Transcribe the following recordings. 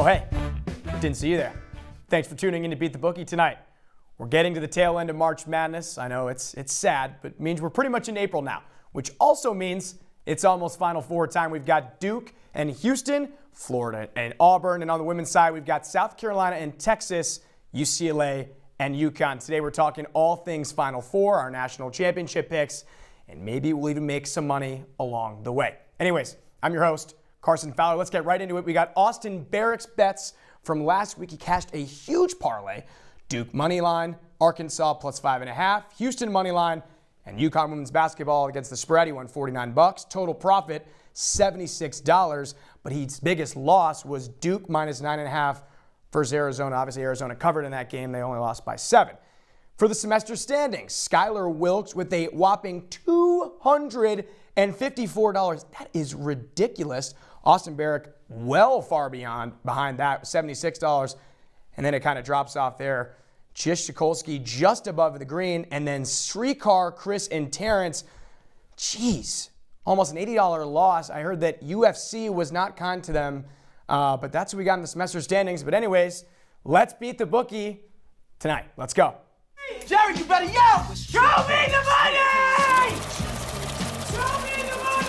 hey, didn't see you there. Thanks for tuning in to Beat the Bookie tonight. We're getting to the tail end of March Madness. I know it's sad, but it means we're pretty much in April now, which also means it's almost Final Four time. We've got Duke and Houston, Florida and Auburn, and on the women's side, we've got South Carolina and Texas, UCLA and UConn. Today we're talking all things Final Four, our national championship picks, and maybe we'll even make some money along the way. Anyways, I'm your host, Carson Fowler. Let's get right into it. We got Austin Barrick's bets from last week. He cashed a huge parlay. Duke money line, Arkansas plus 5.5, Houston money line, and UConn women's basketball against the spread. He won $49. Total profit, $76. But his biggest loss was Duke minus 9.5 versus Arizona. Obviously, Arizona covered in that game. They only lost by 7. For the semester standings, Skylar Wilkes with a whopping $254. That is ridiculous. Austin Barrick well far behind that, $76. And then it kind of drops off there. Chish Tukolsky just above the green. And then Srikar, Chris, and Terrence. Jeez, almost an $80 loss. I heard that UFC was not kind to them. But that's what we got in the semester standings. But anyways, let's beat the bookie tonight. Let's go. Jerry, you better yell! Show me the money! Show me the money!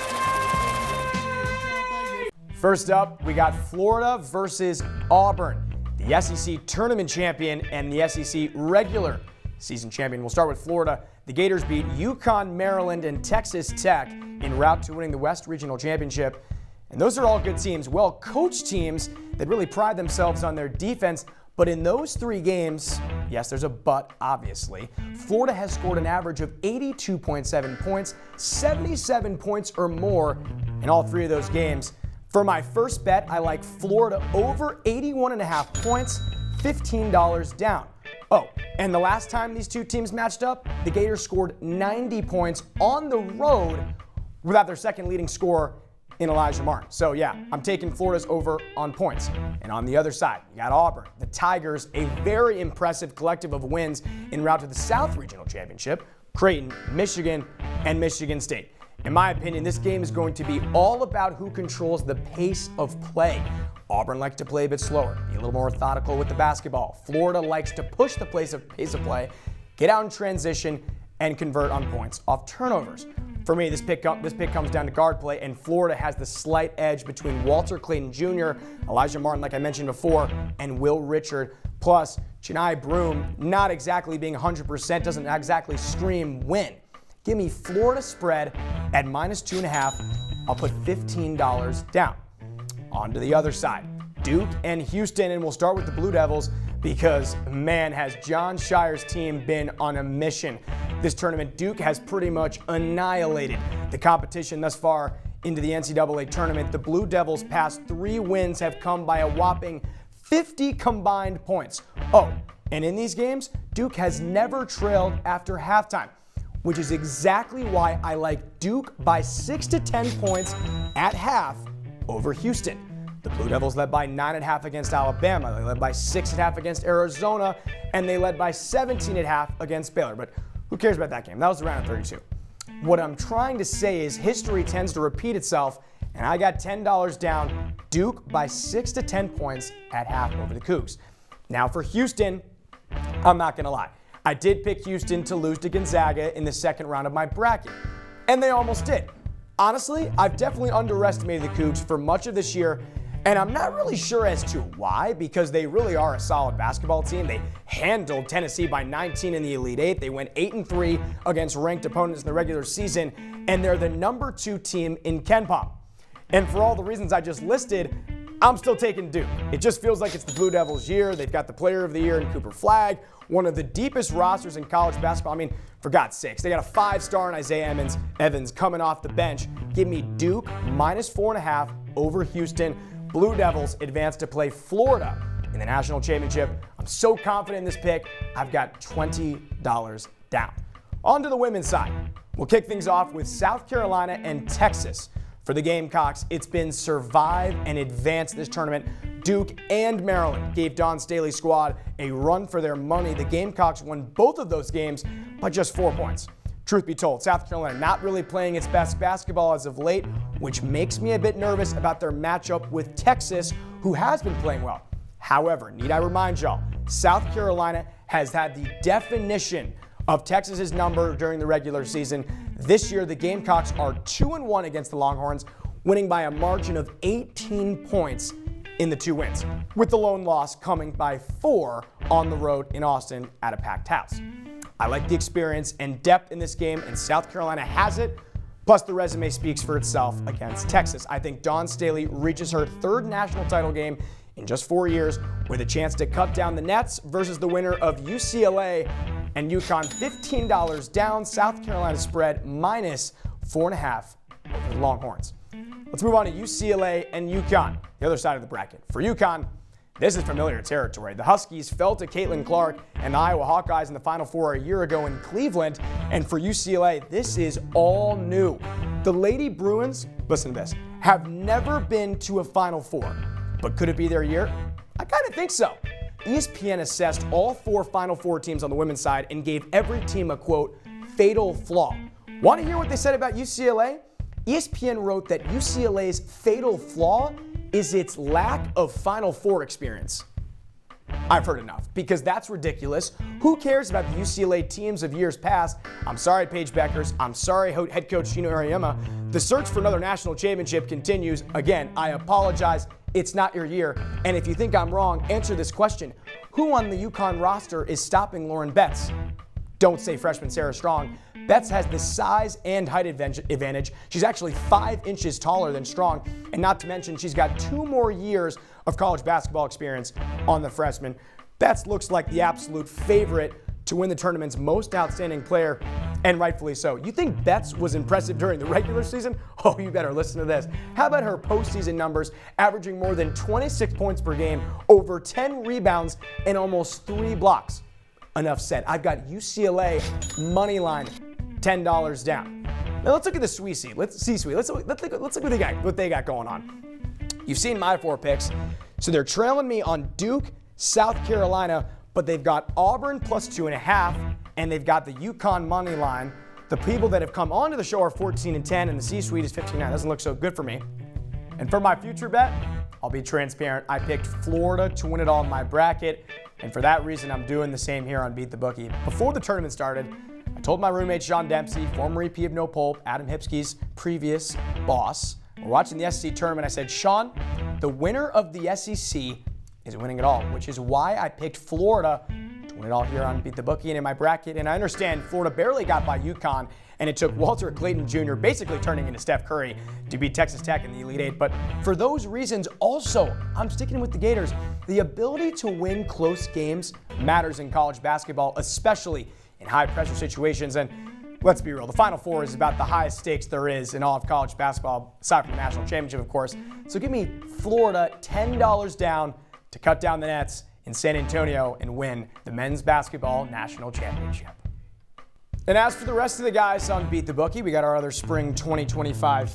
First up, we got Florida versus Auburn, the SEC tournament champion and the SEC regular season champion. We'll start with Florida. The Gators beat UConn, Maryland, and Texas Tech en route to winning the West Regional Championship. And those are all good teams, well-coached teams that really pride themselves on their defense. But in those 3 games, yes, there's a but, obviously, Florida has scored an average of 82.7 points, 77 points or more in all 3 of those games. For my first bet, I like Florida over 81.5 points, $15 down. Oh, and the last time these 2 teams matched up, the Gators scored 90 points on the road without their second leading scorer in Elijah Martin. So yeah, I'm taking Florida's over on points. And on the other side, you got Auburn. The Tigers, a very impressive collective of wins en route to the South Regional Championship, Creighton, Michigan, and Michigan State. In my opinion, this game is going to be all about who controls the pace of play. Auburn likes to play a bit slower, be a little more methodical with the basketball. Florida likes to push the pace of play, get out in transition, and convert on points off turnovers. For me, this pick comes down to guard play, and Florida has the slight edge between Walter Clayton Jr., Elijah Martin, like I mentioned before, and Will Richard. Plus, Chennai Broome, not exactly being 100%, doesn't exactly scream win. Give me Florida spread at minus 2.5. I'll put $15 down. On to the other side, Duke and Houston, and we'll start with the Blue Devils because, man, has Jon Scheyer's team been on a mission. This tournament, Duke has pretty much annihilated the competition thus far into the NCAA tournament. The Blue Devils' past 3 wins have come by a whopping 50 combined points. Oh, and in these games, Duke has never trailed after halftime, which is exactly why I like Duke by 6 to 10 points at half over Houston. The Blue Devils led by 9.5 against Alabama. They led by 6.5 against Arizona, and they led by 17.5 against Baylor. But who cares about that game? That was the round of 32. What I'm trying to say is history tends to repeat itself, and I got $10 down, Duke by 6 to 10 points at half over the Cougs. Now for Houston, I'm not going to lie. I did pick Houston to lose to Gonzaga in the second round of my bracket, and they almost did. Honestly, I've definitely underestimated the Cougs for much of this year, and I'm not really sure as to why, because they really are a solid basketball team. They handled Tennessee by 19 in the Elite Eight. They went 8-3 against ranked opponents in the regular season, and they're the number 2 team in KenPom. And for all the reasons I just listed, I'm still taking Duke. It just feels like it's the Blue Devils' year. They've got the player of the year in Cooper Flagg, one of the deepest rosters in college basketball. I mean, for God's sakes, they got a 5-star in Isaiah Evans coming off the bench. Give me Duke minus 4.5 over Houston. Blue Devils advance to play Florida in the national championship. I'm so confident in this pick, I've got $20 down. On to the women's side. We'll kick things off with South Carolina and Texas. For the Gamecocks, it's been survive and advance this tournament. Duke and Maryland gave Dawn Staley's squad a run for their money. The Gamecocks won both of those games by just 4 points. Truth be told, South Carolina not really playing its best basketball as of late, which makes me a bit nervous about their matchup with Texas, who has been playing well. However, need I remind y'all, South Carolina has had the definition of Texas's number during the regular season. This year, the Gamecocks are 2-1 against the Longhorns, winning by a margin of 18 points in the 2 wins, with the lone loss coming by 4 on the road in Austin at a packed house. I like the experience and depth in this game, and South Carolina has it. Plus, the resume speaks for itself against Texas. I think Dawn Staley reaches her 3rd national title game in just 4 years with a chance to cut down the nets versus the winner of UCLA and UConn. $15 down, South Carolina spread minus 4.5 over the Longhorns. Let's move on to UCLA and UConn, the other side of the bracket. For UConn, this is familiar territory. The Huskies fell to Caitlin Clark and the Iowa Hawkeyes in the Final Four a year ago in Cleveland. And for UCLA, this is all new. The Lady Bruins, listen to this, have never been to a Final Four. But could it be their year? I kind of think so. ESPN assessed all 4 Final Four teams on the women's side and gave every team a, quote, fatal flaw. Want to hear what they said about UCLA? ESPN wrote that UCLA's fatal flaw is its lack of Final Four experience. I've heard enough, because that's ridiculous. Who cares about the UCLA teams of years past? I'm sorry, Paige Beckers. I'm sorry, head coach Gino Auriemma. The search for another national championship continues. Again, I apologize. It's not your year. And if you think I'm wrong, answer this question. Who on the UConn roster is stopping Lauren Betts? Don't say freshman Sarah Strong. Betts has the size and height advantage. She's actually 5 inches taller than Strong. And not to mention, she's got 2 more years of college basketball experience on the freshman. Betts looks like the absolute favorite to win the tournament's most outstanding player, and rightfully so. You think Betts was impressive during the regular season? Oh, you better listen to this. How about her postseason numbers, averaging more than 26 points per game, over 10 rebounds, and almost 3 blocks? Enough said. I've got UCLA money line, $10 down. Now let's look at the C-suite. Let's look what they got going on. You've seen my 4 picks, so they're trailing me on Duke, South Carolina, but they've got Auburn plus 2.5, and they've got the UConn money line. The people that have come onto the show are 14-10, and the C-suite is 15-9. Doesn't look so good for me. And for my future bet, I'll be transparent. I picked Florida to win it all in my bracket, and for that reason, I'm doing the same here on Beat the Bookie. Before the tournament started, I told my roommate Sean Dempsey, former EP of No Pulp, Adam Hipsky's previous boss, we're watching the SEC tournament. I said, Sean, the winner of the SEC is winning it all, which is why I picked Florida to win it all here on Beat the Bookie and in my bracket. And I understand Florida barely got by UConn, and it took Walter Clayton Jr. basically turning into Steph Curry to beat Texas Tech in the Elite Eight. But for those reasons, also, I'm sticking with the Gators. The ability to win close games matters in college basketball, especially in high-pressure situations. And let's be real, the Final Four is about the highest stakes there is in all of college basketball, aside from the national championship, of course. So give me Florida $10 down to cut down the nets in San Antonio and win the men's basketball national championship. And as for the rest of the guys on Beat the Bookie, we got our other spring 2025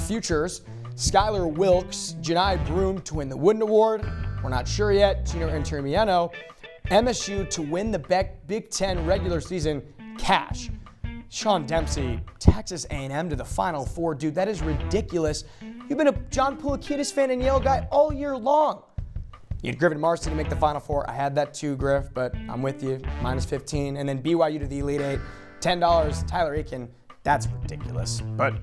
futures. Skylar Wilkes, Janai Broom to win the Wooden Award. We're not sure yet. Gino Intermiano. MSU to win the Big Ten regular season cash. Sean Dempsey, Texas A&M to the Final Four. Dude, that is ridiculous. You've been a John Poulikitis fan and Yale guy all year long. You had Griffin Marston to make the Final Four. I had that too, Griff, but I'm with you. Minus 15. And then BYU to the Elite Eight. $10. Tyler Aiken. That's ridiculous. But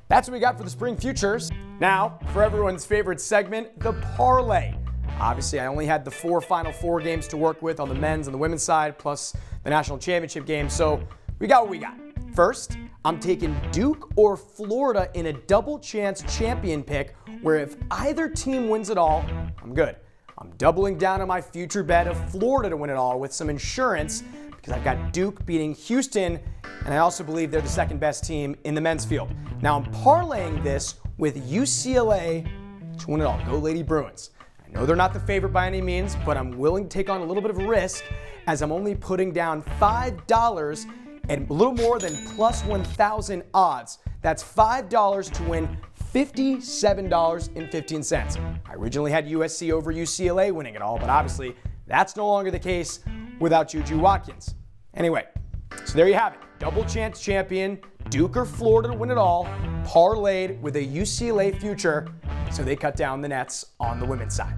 that's what we got for the spring futures. Now, for everyone's favorite segment, the parlay. Obviously, I only had the 4 Final Four games to work with on the men's and the women's side, plus the national championship game. So we got what we got. First, I'm taking Duke or Florida in a double chance champion pick, where if either team wins it all, I'm good. I'm doubling down on my future bet of Florida to win it all with some insurance, because I've got Duke beating Houston, and I also believe they're the second best team in the men's field. Now I'm parlaying this with UCLA to win it all. Go Lady Bruins. I know they're not the favorite by any means, but I'm willing to take on a little bit of a risk, as I'm only putting down $5 and a little more than plus 1,000 odds. That's $5 to win $57.15. I originally had USC over UCLA winning it all, but obviously that's no longer the case without Juju Watkins. Anyway, so there you have it. Double chance champion, Duke or Florida to win it all, parlayed with a UCLA future, so they cut down the nets on the women's side.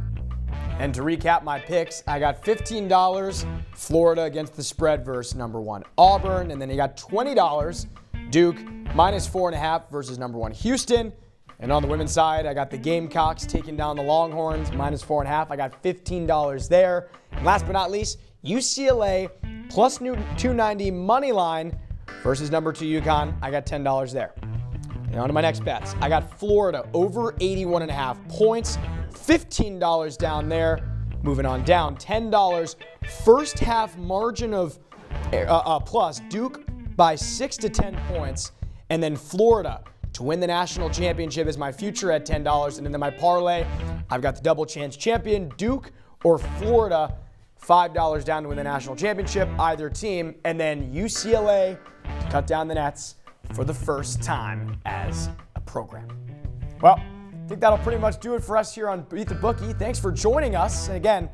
And to recap my picks, I got $15, Florida against the spread versus number 1 Auburn. And then you got $20, Duke -4.5 versus number 1 Houston. And on the women's side, I got the Gamecocks taking down the Longhorns -4.5. I got $15 there. And last but not least, UCLA plus 290 money line versus number 2 UConn. I got $10 there. And on to my next bets. I got Florida over 81.5 points. $15 down there. Moving on down, $10. First half margin of plus Duke by 6 to 10 points. And then Florida to win the national championship is my future at $10. And then my parlay, I've got the double chance champion, Duke or Florida, $5 down to win the national championship, either team. And then UCLA to cut down the nets for the first time as a program. Well, I think that'll pretty much do it for us here on Beat the Bookie. Thanks for joining us. And again,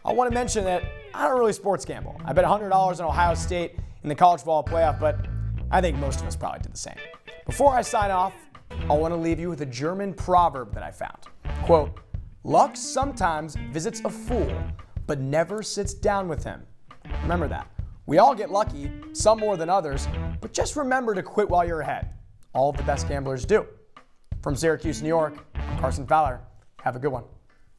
I want to mention that I don't really sports gamble. I bet $100 on Ohio State in the college football playoff, but I think most of us probably did the same. Before I sign off, I want to leave you with a German proverb that I found. Quote, "Luck sometimes visits a fool, but never sits down with him." Remember that. We all get lucky, some more than others, but just remember to quit while you're ahead. All of the best gamblers do. From Syracuse, New York, I'm Carson Fowler. Have a good one.